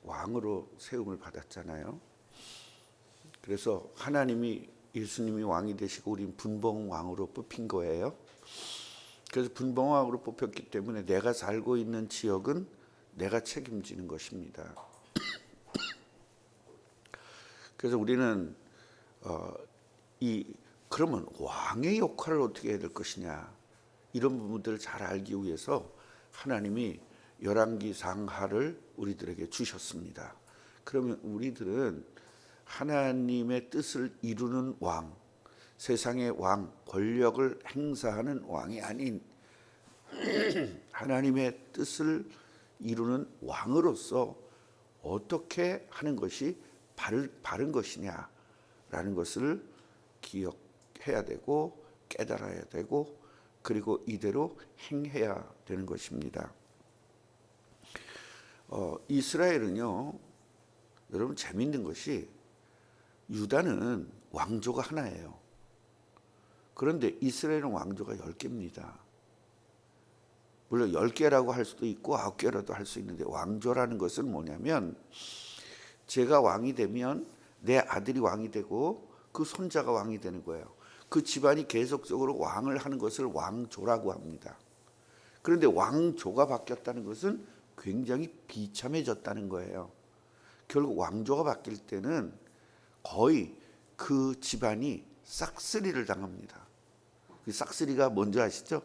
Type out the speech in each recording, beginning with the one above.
왕으로 세움을 받았잖아요. 그래서 하나님이 예수님이 왕이 되시고 우린 분봉왕으로 뽑힌 거예요. 그래서 분봉왕으로 뽑혔기 때문에 내가 살고 있는 지역은 내가 책임지는 것입니다. 그래서 우리는 그러면 왕의 역할을 어떻게 해야 될 것이냐, 이런 부분들을 잘 알기 위해서 하나님이 열왕기 상하를 우리들에게 주셨습니다. 그러면 우리들은 하나님의 뜻을 이루는 왕, 세상의 왕, 권력을 행사하는 왕이 아닌 하나님의 뜻을 이루는 왕으로서 어떻게 하는 것이 바른 것이냐라는 것을 기억해야 되고 깨달아야 되고 그리고 이대로 행해야 되는 것입니다. 이스라엘은요, 여러분 재미있는 것이 유다는 왕조가 하나예요. 그런데 이스라엘은 왕조가 10개입니다. 물론 10개라고 할 수도 있고 9개라도 할 수 있는데, 왕조라는 것은 뭐냐면 제가 왕이 되면 내 아들이 왕이 되고 그 손자가 왕이 되는 거예요. 그 집안이 계속적으로 왕을 하는 것을 왕조라고 합니다. 그런데 왕조가 바뀌었다는 것은 굉장히 비참해졌다는 거예요. 결국 왕조가 바뀔 때는 거의 그 집안이 싹쓸이를 당합니다. 그 싹쓸이가 뭔지 아시죠?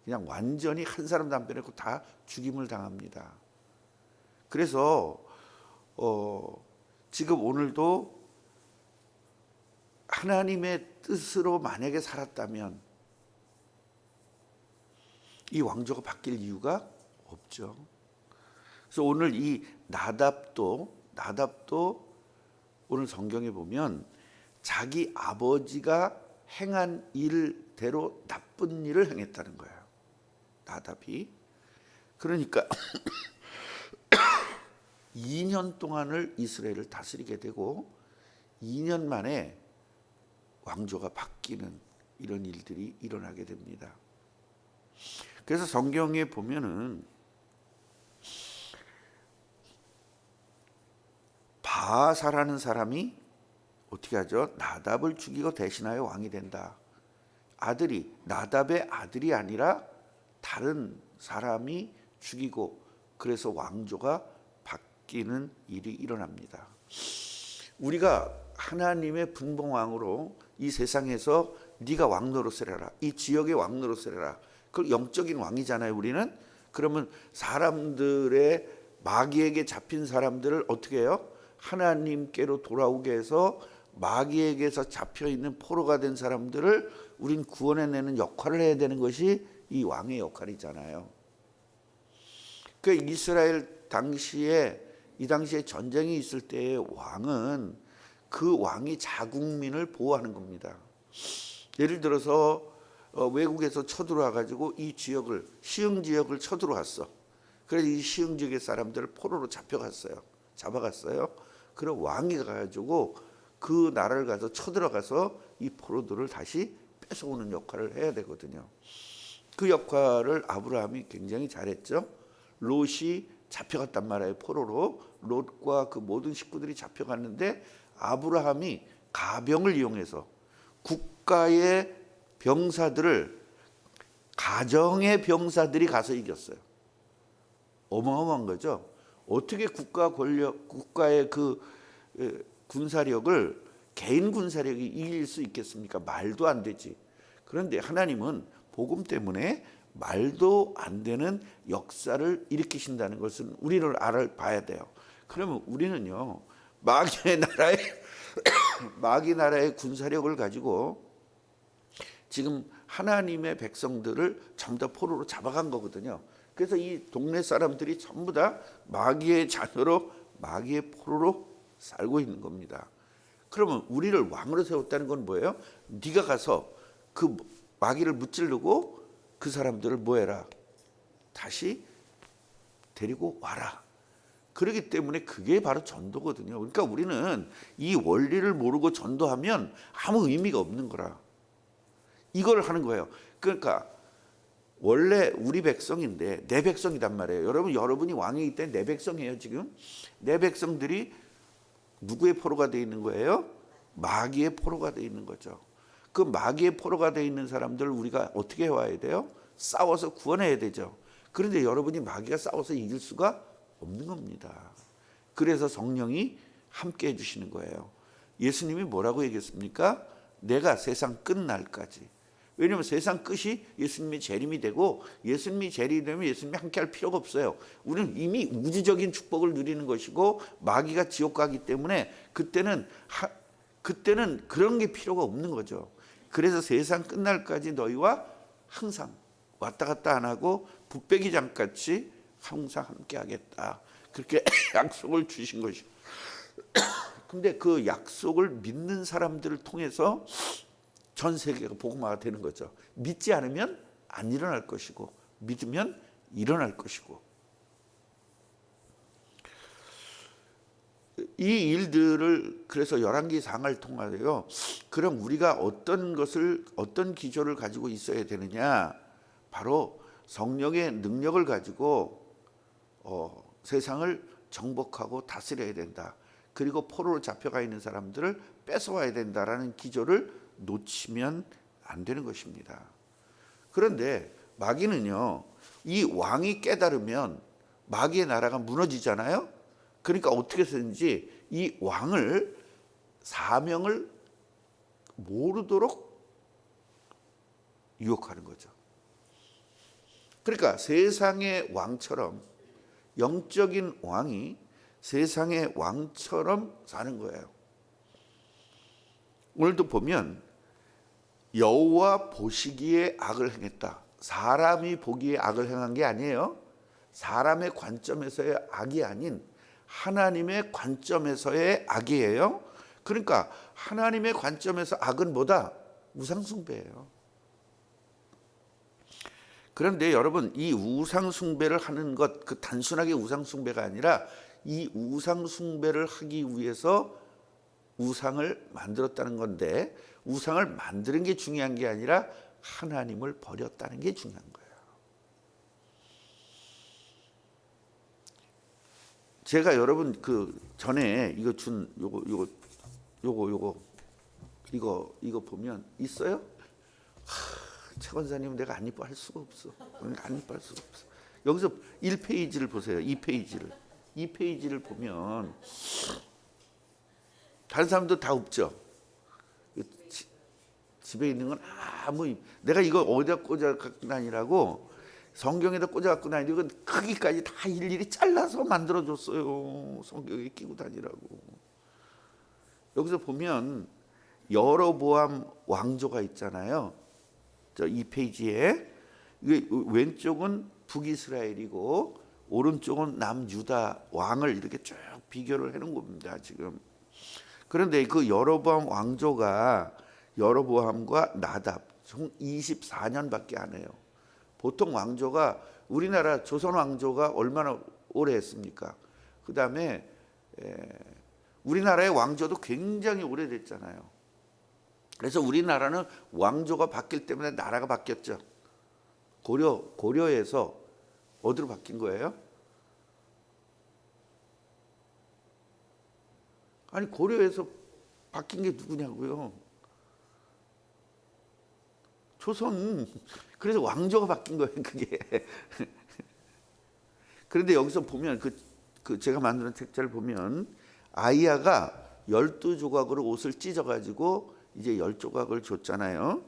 그냥 완전히 한 사람도 안 빼놓고 다 죽임을 당합니다. 그래서 지금 오늘도 하나님의 뜻으로 만약에 살았다면 이 왕조가 바뀔 이유가 없죠. 그래서 오늘 이 나답도 오늘 성경에 보면 자기 아버지가 행한 일대로 나쁜 일을 행했다는 거예요. 나답이. 그러니까 2년 동안을 이스라엘을 다스리게 되고 2년 만에 왕조가 바뀌는 이런 일들이 일어나게 됩니다. 그래서 성경에 보면은 바사라는 사람이 어떻게 하죠? 나답을 죽이고 대신하여 왕이 된다. 아들이, 나답의 아들이 아니라 다른 사람이 죽이고 그래서 왕조가 바뀌는 일이 일어납니다. 우리가 하나님의 분봉왕으로 이 세상에서 네가 왕 노릇을 해라, 이 지역의 왕 노릇을 해라. 그 영적인 왕이잖아요, 우리는. 그러면 사람들의 마귀에게 잡힌 사람들을 어떻게 해요? 하나님께로 돌아오게 해서 마귀에게서 잡혀있는 포로가 된 사람들을 우린 구원해내는 역할을 해야 되는 것이 이 왕의 역할이잖아요. 그 이스라엘 이 당시에 전쟁이 있을 때의 왕은 그 왕이 자국민을 보호하는 겁니다. 예를 들어서 외국에서 쳐들어와 가지고 이 지역을, 시흥 지역을 쳐들어왔어. 그래서 이 시흥 지역의 사람들을 포로로 잡아갔어요. 그럼 왕이 가가지고 그 나라를 가서 쳐들어가서 이 포로들을 다시 뺏어오는 역할을 해야 되거든요. 그 역할을 아브라함이 굉장히 잘했죠. 롯이 잡혀갔단 말이에요, 포로로. 롯과 그 모든 식구들이 잡혀갔는데 아브라함이 가병을 이용해서 국가의 병사들을 가정의 병사들이 가서 이겼어요. 어마어마한 거죠. 어떻게 국가의 그 군사력을 개인 군사력이 이길 수 있겠습니까? 말도 안 되지. 그런데 하나님은 복음 때문에 말도 안 되는 역사를 일으키신다는 것은 우리를 알아봐야 돼요. 그러면 우리는요, 마귀 나라의 군사력을 가지고 지금 하나님의 백성들을 전부 다 포로로 잡아간 거거든요. 그래서 이 동네 사람들이 전부 다 마귀의 자녀로, 마귀의 포로로 살고 있는 겁니다. 그러면 우리를 왕으로 세웠다는 건 뭐예요? 네가 가서 그 마귀를 무찌르고 그 사람들을 뭐해라? 다시 데리고 와라. 그렇기 때문에 그게 바로 전도거든요. 그러니까 우리는 이 원리를 모르고 전도하면 아무 의미가 없는 거라. 이걸 하는 거예요. 그러니까 원래 우리 백성인데 내 백성이란 말이에요. 여러분이 왕이기 때문에 내 백성이에요. 지금 내 백성들이 누구의 포로가 되어 있는 거예요? 마귀의 포로가 되어 있는 거죠. 그 마귀의 포로가 되어 있는 사람들 우리가 어떻게 해와야 돼요? 싸워서 구원해야 되죠. 그런데 여러분이 마귀가 싸워서 이길 수가 없는 겁니다. 그래서 성령이 함께 해주시는 거예요. 예수님이 뭐라고 얘기했습니까? 내가 세상 끝날까지. 왜냐하면 세상 끝이 예수님의 재림이 되고, 예수님이 재림이 되면 예수님이 함께 할 필요가 없어요. 우리는 이미 우주적인 축복을 누리는 것이고 마귀가 지옥 가기 때문에 그때는 그런 게 필요가 없는 거죠. 그래서 세상 끝날까지 너희와 항상 왔다 갔다 안 하고 붓배기장같이 항상 함께 하겠다. 그렇게 약속을 주신 것이죠. 근데 그 약속을 믿는 사람들을 통해서 전 세계가 복음화가 되는 거죠. 믿지 않으면 안 일어날 것이고 믿으면 일어날 것이고. 이 일들을 그래서 열왕기상을 통하여 그럼 우리가 어떤 기조를 가지고 있어야 되느냐? 바로 성령의 능력을 가지고 세상을 정복하고 다스려야 된다. 그리고 포로로 잡혀가 있는 사람들을 뺏어와야 된다라는 기조를 놓치면 안 되는 것입니다. 그런데 마귀는요, 이 왕이 깨달으면 마귀의 나라가 무너지잖아요. 그러니까 어떻게 해서든지 이 왕을 사명을 모르도록 유혹하는 거죠. 그러니까 세상의 왕처럼, 영적인 왕이 세상의 왕처럼 사는 거예요. 오늘도 보면 여호와 보시기에 악을 행했다. 사람이 보기에 악을 행한 게 아니에요. 사람의 관점에서의 악이 아닌 하나님의 관점에서의 악이에요. 그러니까 하나님의 관점에서 악은 뭐다? 우상숭배예요. 그런데 여러분, 이 우상숭배를 하는 것, 그 단순하게 우상숭배가 아니라 이 우상숭배를 하기 위해서 우상을 만들었다는 건데, 우상을 만드는 게 중요한 게 아니라 하나님을 버렸다는 게 중요한 거예요. 제가 여러분 그 전에 이거 준 이거 보면 있어요? 최 권사님 내가 안 이뻐할 수가 없어. 안 이뻐할 수가 없어. 여기서 1페이지를 보세요. 2페이지를. 2페이지를 보면 다른 사람도 다 없죠. 집에 있는 건 아무, 내가 이거 어디다 꽂아 갖고 다니라고 성경에다 꽂아 갖고 다니고 크기까지 다 일일이 잘라서 만들어 줬어요. 성경에 끼고 다니라고. 여기서 보면 여로보암 왕조가 있잖아요. 저 2페이지에 왼쪽은 북이스라엘이고 오른쪽은 남유다 왕을 이렇게 쭉 비교를 해놓은 겁니다. 지금. 그런데 그 여로보암 왕조가 여로보암과 나답 총 24년밖에 안 해요. 보통 왕조가, 우리나라 조선 왕조가 얼마나 오래 했습니까? 그 다음에 우리나라의 왕조도 굉장히 오래됐잖아요. 그래서 우리나라는 왕조가 바뀔 때마다 나라가 바뀌었죠. 고려에서 어디로 바뀐 거예요? 아니, 고려에서 바뀐 게 누구냐고요? 조선. 그래서 왕조가 바뀐 거예요, 그게. 그런데 여기서 보면 그 제가 만드는 책자를 보면 아이야가 12조각으로 옷을 찢어가지고 이제 10조각을 줬잖아요.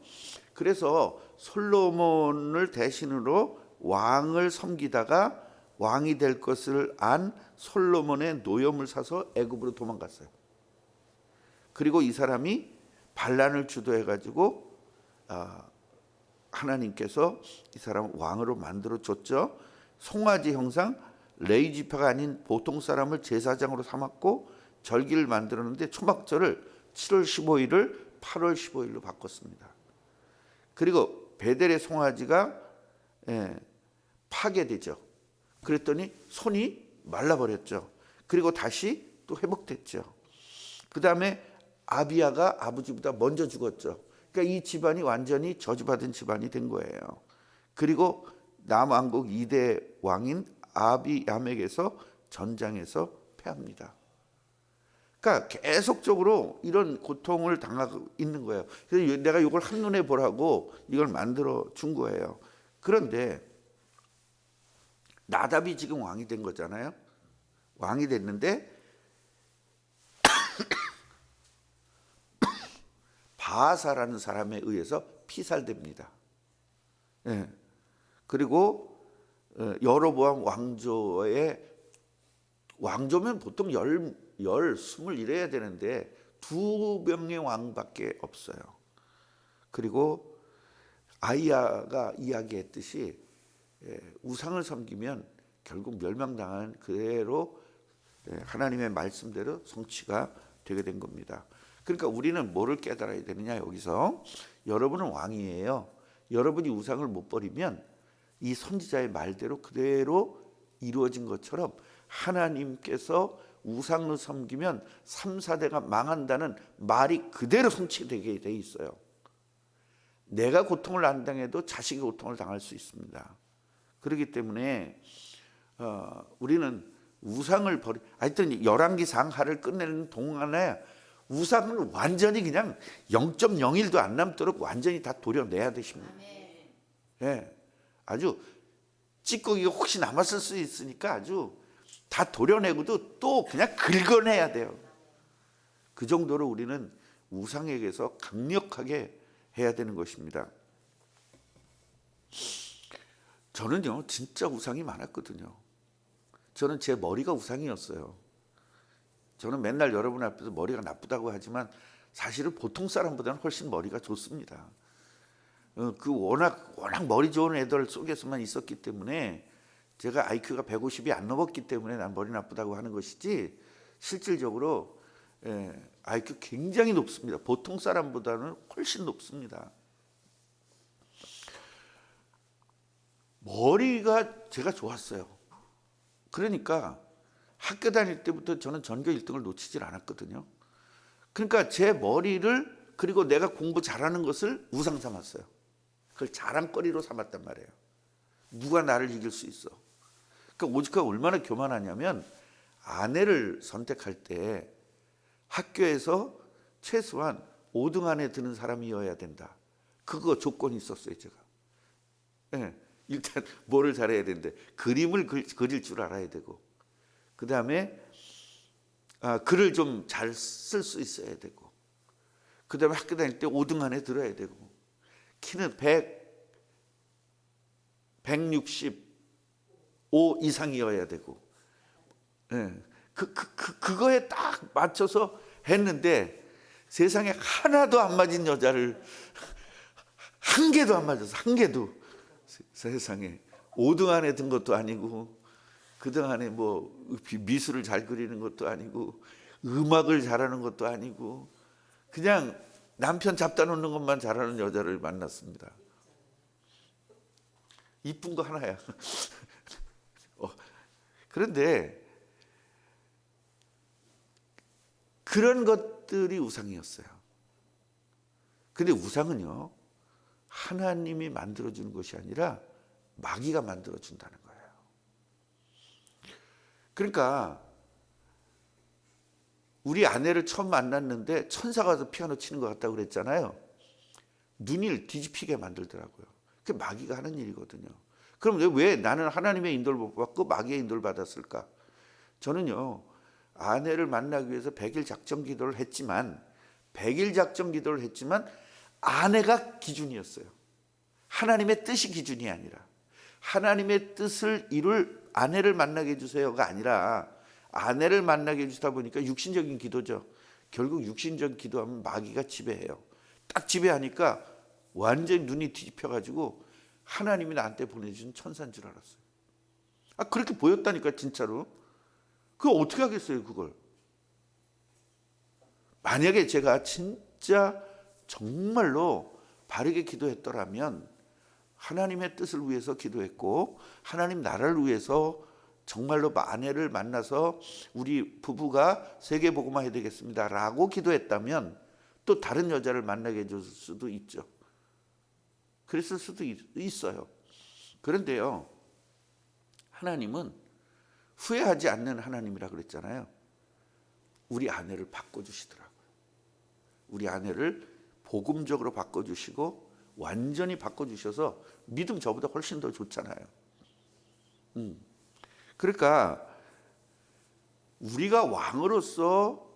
그래서 솔로몬을 대신으로 왕을 섬기다가 왕이 될 것을 안 솔로몬의 노염을 사서 애굽으로 도망갔어요. 그리고 이 사람이 반란을 주도해가지고 하나님께서 이 사람 왕으로 만들어 줬죠. 송아지 형상 레위 지파가 아닌 보통 사람을 제사장으로 삼았고 절기를 만들었는데 초막절을 7월 15일을 8월 15일로 바꿨습니다. 그리고 베델의 송아지가 파괴되죠. 그랬더니 손이 말라버렸죠. 그리고 다시 또 회복됐죠. 그 다음에 아비야가 아버지보다 먼저 죽었죠. 그러니까 이 집안이 완전히 저주받은 집안이 된 거예요. 그리고 남왕국 2대 왕인 아비야맥에서 전장에서 패합니다. 그러니까 계속적으로 이런 고통을 당하고 있는 거예요. 그래서 내가 이걸 한눈에 보라고 이걸 만들어 준 거예요. 그런데 나답이 지금 왕이 된 거잖아요. 왕이 됐는데 바아사라는 사람에 의해서 피살됩니다. 예. 그리고 여로보암 왕조면 보통 20 이래야 되는데 2명의 왕밖에 없어요. 그리고 아이야가 이야기했듯이 우상을 섬기면 결국 멸망당한 그대로 하나님의 말씀대로 성취가 되게 된 겁니다. 그러니까 우리는 뭐를 깨달아야 되느냐, 여기서 여러분은 왕이에요. 여러분이 우상을 못 버리면 이 선지자의 말대로 그대로 이루어진 것처럼 하나님께서 우상을 섬기면 3, 4대가 망한다는 말이 그대로 성취되게 돼 있어요. 내가 고통을 안 당해도 자식이 고통을 당할 수 있습니다. 그렇기 때문에 우리는 우상을 하여튼 열왕기상 하를 끝내는 동안에 우상은 완전히 그냥 0.01도 안 남도록 완전히 다 도려내야 되십니다. 예, 아주 찌꺼기가 혹시 남았을 수 있으니까 아주 다 도려내고도 또 그냥 긁어내야 돼요. 그 정도로 우리는 우상에게서 강력하게 해야 되는 것입니다. 저는요 진짜 우상이 많았거든요. 저는 제 머리가 우상이었어요. 저는 맨날 여러분 앞에서 머리가 나쁘다고 하지만 사실은 보통 사람보다는 훨씬 머리가 좋습니다. 그 워낙 머리 좋은 애들 속에서만 있었기 때문에 제가 IQ가 150이 안 넘었기 때문에 난 머리 나쁘다고 하는 것이지, 실질적으로 IQ 굉장히 높습니다. 보통 사람보다는 훨씬 높습니다. 머리가 제가 좋았어요. 그러니까 학교 다닐 때부터 저는 전교 1등을 놓치질 않았거든요. 그러니까 제 머리를, 그리고 내가 공부 잘하는 것을 우상 삼았어요. 그걸 자랑거리로 삼았단 말이에요. 누가 나를 이길 수 있어. 그러니까 오직하고 얼마나 교만하냐면, 아내를 선택할 때 학교에서 최소한 5등 안에 드는 사람이어야 된다. 그거 조건이 있었어요, 제가. 네, 일단 뭐를 잘해야 되는데 그림을 그릴 줄 알아야 되고, 그 다음에 글을 좀 잘 쓸 수 있어야 되고, 그 다음에 학교 다닐 때 5등 안에 들어야 되고, 키는 165 이상이어야 되고, 그거에 딱 맞춰서 했는데 세상에 하나도 안 맞은 여자를, 한 개도 안 맞았어. 한 개도. 세상에 5등 안에 든 것도 아니고, 그등 안에 뭐 미술을 잘 그리는 것도 아니고, 음악을 잘하는 것도 아니고, 그냥 남편 잡다 놓는 것만 잘하는 여자를 만났습니다. 이쁜 거 하나야. 그런데 그런 것들이 우상이었어요. 근데 우상은요, 하나님이 만들어주는 것이 아니라 마귀가 만들어준다는 거예요. 그러니까 우리 아내를 처음 만났는데 천사가 와서 피아노 치는 것 같다고 그랬잖아요. 눈을 뒤집히게 만들더라고요. 그게 마귀가 하는 일이거든요. 그럼 왜 나는 하나님의 인도를 못 받고 마귀의 인도를 받았을까? 저는요, 아내를 만나기 위해서 100일 작정 기도를 했지만, 아내가 기준이었어요. 하나님의 뜻이 기준이 아니라, 하나님의 뜻을 이룰 아내를 만나게 해주세요가 아니라, 아내를 만나게 해주다 보니까 육신적인 기도죠. 결국 육신적인 기도하면 마귀가 지배해요. 딱 지배하니까 완전히 눈이 뒤집혀가지고 하나님이 나한테 보내준 천사인 줄 알았어요. 그렇게 보였다니까, 진짜로. 그걸 어떻게 하겠어요, 그걸. 만약에 제가 진짜 정말로 바르게 기도했더라면, 하나님의 뜻을 위해서 기도했고 하나님 나라를 위해서 정말로 아내를 만나서 우리 부부가 세계복음화 해야 되겠습니다 라고 기도했다면, 또 다른 여자를 만나게 해줄 수도 있죠. 그랬을 수도 있어요. 그런데요, 하나님은 후회하지 않는 하나님이라 그랬잖아요. 우리 아내를 바꿔주시더라고요. 우리 아내를 복음적으로 바꿔주시고 완전히 바꿔주셔서 믿음 저보다 훨씬 더 좋잖아요. 그러니까 우리가 왕으로서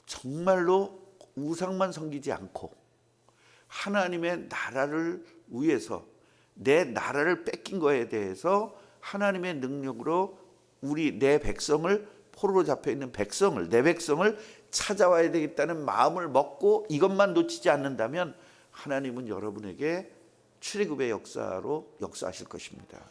정말로 우상만 섬기지 않고 하나님의 나라를 위해서 내 나라를 뺏긴 거에 대해서 하나님의 능력으로 내 백성을, 포로로 잡혀 있는 백성을, 내 백성을 찾아와야 되겠다는 마음을 먹고 이것만 놓치지 않는다면 하나님은 여러분에게 출애굽의 역사로 역사하실 것입니다.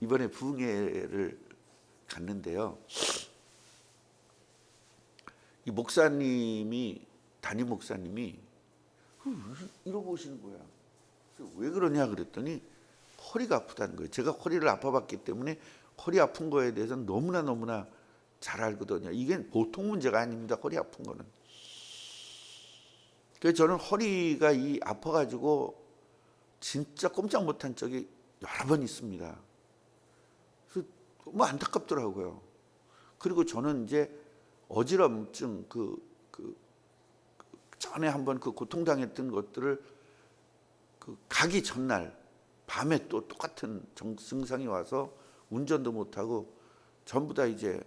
이번에 부흥회를 갔는데요, 이 목사님이, 담임 목사님이 이러고 오시는 거야. 왜 그러냐 그랬더니 허리가 아프다는 거예요. 제가 허리를 아파봤기 때문에 허리 아픈 거에 대해서는 너무나 잘 알거든요. 이게 보통 문제가 아닙니다, 허리 아픈 거는. 그래서 저는 허리가 아파가지고 진짜 꼼짝 못한 적이 여러 번 있습니다. 그래서 너무 안타깝더라고요. 그리고 저는 이제 어지럼증, 전에 한번 고통당했던 것들을 가기 전날 밤에 또 똑같은 증상이 와서 운전도 못하고 전부 다 이제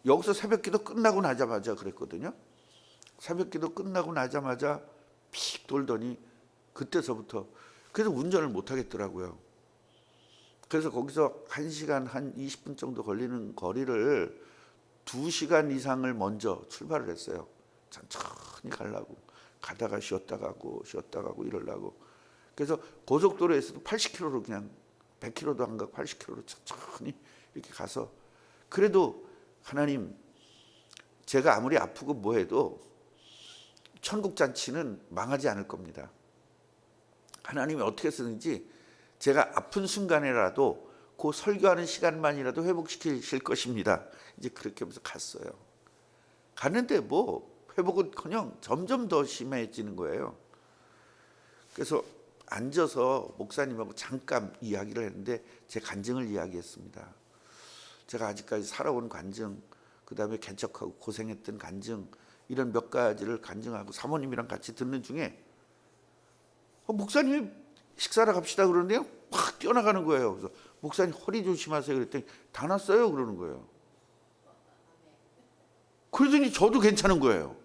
여기서 새벽기도 끝나고 나자마자 그랬거든요. 새벽기도 끝나고 나자마자 픽 돌더니 그때서부터 그래서 운전을 못하겠더라고요. 그래서 거기서 1시간 한 20분 정도 걸리는 거리를 2시간 이상을 먼저 출발을 했어요. 천천히 가려고. 가다가 쉬었다 가고 이러려고. 그래서 고속도로에서도 80km로 그냥 100km도 안 가고 80km로 천천히 이렇게 가서, 그래도 하나님, 제가 아무리 아프고 뭐해도 천국잔치는 망하지 않을 겁니다. 하나님이 어떻게 쓰든지 제가 아픈 순간에라도 그 설교하는 시간만이라도 회복시키실 것입니다. 이제 그렇게 하면서 갔어요. 갔는데 회복은커녕 점점 더 심해지는 거예요. 그래서 앉아서 목사님하고 잠깐 이야기를 했는데 제 간증을 이야기했습니다. 제가 아직까지 살아온 간증, 그 다음에 개척하고 고생했던 간증, 이런 몇 가지를 간증하고 사모님이랑 같이 듣는 중에 목사님이 식사하러 갑시다 그러는데요, 확 뛰어나가는 거예요. 그래서 목사님 허리 조심하세요 그랬더니 다 났어요 그러는 거예요. 그러더니 저도 괜찮은 거예요.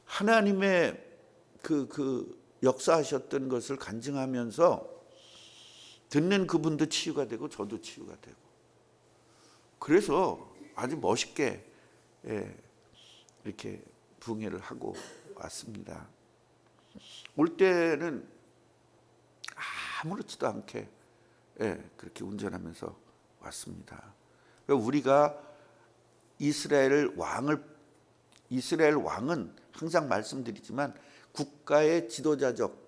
하나님의 역사하셨던 것을 간증하면서 듣는 그분도 치유가 되고 저도 치유가 되고, 그래서 아주 멋있게 이렇게 부흥회를 하고 왔습니다. 올 때는 아무렇지도 않게 그렇게 운전하면서 왔습니다. 우리가 이스라엘 왕은 항상 말씀드리지만 국가의 지도자적,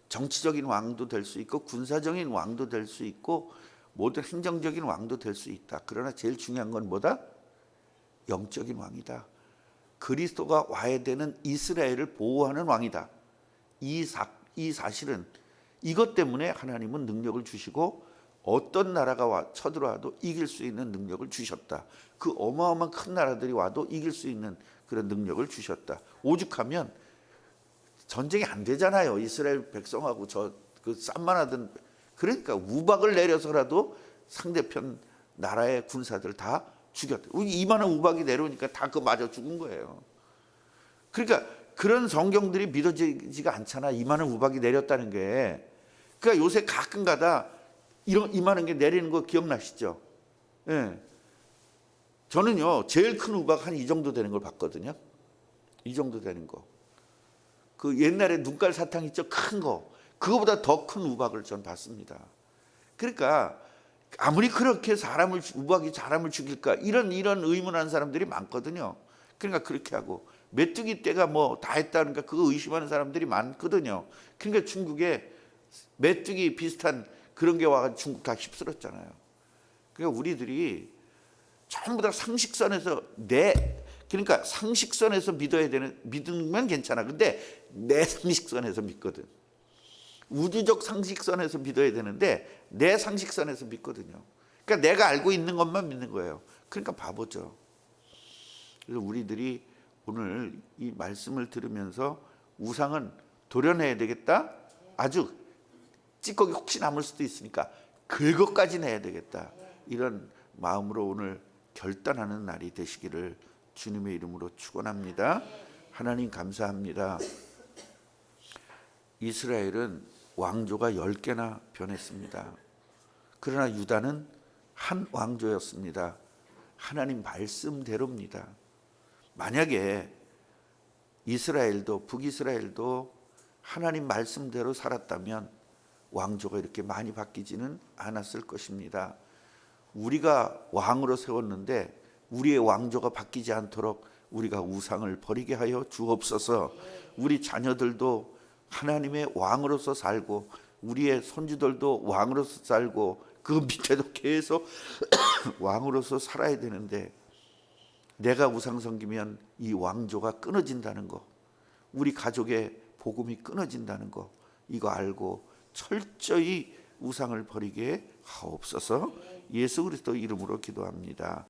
정치적인 왕도 될 수 있고 군사적인 왕도 될 수 있고 모든 행정적인 왕도 될 수 있다. 그러나 제일 중요한 건 뭐다? 영적인 왕이다. 그리스도가 와야 되는 이스라엘을 보호하는 왕이다. 이 사실은, 이것 때문에 하나님은 능력을 주시고 어떤 나라가 쳐들어와도 이길 수 있는 능력을 주셨다. 그 어마어마한 큰 나라들이 와도 이길 수 있는 그런 능력을 주셨다. 오죽하면 전쟁이 안 되잖아요. 이스라엘 백성하고 산만하던, 그러니까 우박을 내려서라도 상대편 나라의 군사들 다 죽였다. 이만한 우박이 내려오니까 다 그거 맞아 죽은 거예요. 그러니까 그런 성경들이 믿어지지가 않잖아. 이만한 우박이 내렸다는 게. 그러니까 요새 가끔가다 이만한 게 내리는 거 기억나시죠? 예. 저는요 제일 큰 우박 한 이 정도 되는 걸 봤거든요. 이 정도 되는 거. 그 옛날에 눈깔 사탕 있죠? 큰 거. 그거보다 더 큰 우박을 전 봤습니다. 그러니까 아무리 그렇게 우박이 사람을 죽일까 이런 의문하는 사람들이 많거든요. 그러니까 그렇게 하고 메뚜기 떼가 다 했다니까 그거 의심하는 사람들이 많거든요. 그러니까 중국에 메뚜기 비슷한 그런 게 와가지고 중국 다 휩쓸었잖아요. 그러니까 우리들이 전부 다 상식선에서 그러니까 상식선에서 믿으면 괜찮아. 근데 내 상식선에서 믿거든. 우주적 상식선에서 믿어야 되는데 내 상식선에서 믿거든요. 그러니까 내가 알고 있는 것만 믿는 거예요. 그러니까 바보죠. 그래서 우리들이 오늘 이 말씀을 들으면서 우상은 도려내야 되겠다. 아주 찌꺼기 혹시 남을 수도 있으니까 그것까지 내야 되겠다. 이런 마음으로 오늘 결단하는 날이 되시기를 주님의 이름으로 축원합니다. 하나님 감사합니다. 이스라엘은 왕조가 10개나 변했습니다. 그러나 유다는 한 왕조였습니다. 하나님 말씀대로입니다. 만약에 이스라엘도 북이스라엘도 하나님 말씀대로 살았다면 왕조가 이렇게 많이 바뀌지는 않았을 것입니다. 우리가 왕으로 세웠는데 우리의 왕조가 바뀌지 않도록 우리가 우상을 버리게 하여 주옵소서. 우리 자녀들도 하나님의 왕으로서 살고 우리의 손주들도 왕으로서 살고 그 밑에도 계속 왕으로서 살아야 되는데 내가 우상 섬기면 이 왕조가 끊어진다는 거, 우리 가족의 복음이 끊어진다는 거, 이거 알고 철저히 우상을 버리게 하옵소서. 예수 그리스도 이름으로 기도합니다.